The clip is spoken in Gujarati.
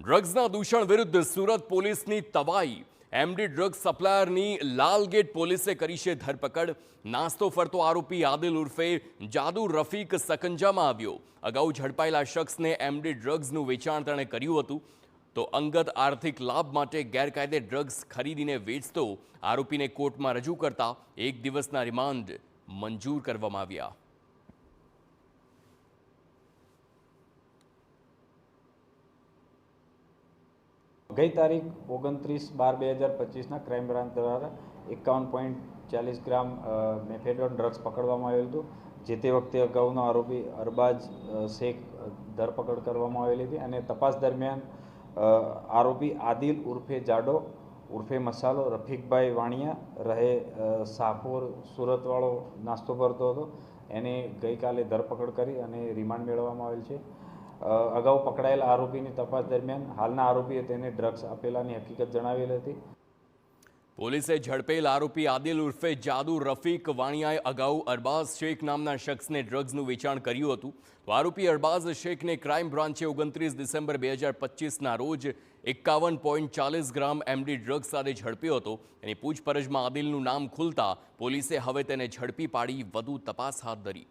ડ્રગ્સના દૂષણ વિરુદ્ધ સુરત પોલીસની તવાઈ। એમડી ડ્રગ્સ સપ્લાયરની લાલગેટ પોલીસે કરી છે ધરપકડ। નાસ્તો ફરતો આરોપી આદિલ ઉર્ફે જાદુ રફીક સકંજામાં આવ્યો। અગાઉ ઝડપાયેલા શખ્સને એમડી ડ્રગ્સનું વેચાણ તેણે કર્યું હતું, તો અંગત આર્થિક લાભ માટે ગેરકાયદે ડ્રગ્સ ખરીદીને વેચતો આરોપીને કોર્ટમાં રજૂ કરતા 1 દિવસના રિમાન્ડ મંજૂર કરવામાં આવ્યા। गई तारीख 29/12/2025 क्राइम ब्रांच द्वारा 51.40 ग्राम मेफेड्रोन ड्रग्स पकड़वामां आवेल हतुं। जे ते वखते अगाउनो आरोपी अरबाज शेख धरपकड़ करवामां आवेली हती अने तपास दरमियान आरोपी आदिल उर्फे जाडो उर्फे मसालो रफीकभाई वाणिया रहे शाहपुर सूरतवाळो नास्तो करतो हतो। एने गई काले धरपकड़ करी अने रिमांड मेळववामां आवेल छे। अगाऊ पकड़ाયેલા આરોપીની તપાસ દરમિયાન હાલના આરોપીએ તેને ડ્રગ્સ આપેલાની હકીકત જણાવેલ હતી। પોલીસે ઝડપેલ આરોપી આદિલ ઉર્ફે જાદુ રફીક વાણિયાએ અગાઉ અરબાઝ શેખ નામના શખ્સને ડ્રગ્સનું વેચાણ કર્યું હતું। તો આરોપી અરબાઝ શેખને ક્રાઇમ બ્રાન્ચે 29 ડિસેમ્બર 2025ના રોજ 51.40 ગ્રામ એમડી ડ્રગ્સ સાથે ઝડપ્યો હતો। એની પૂછપરછમાં આદિલનું નામ ખુલતા પોલીસે હવે તેને ઝડપી પાડી વધુ તપાસ હાથ ધરી।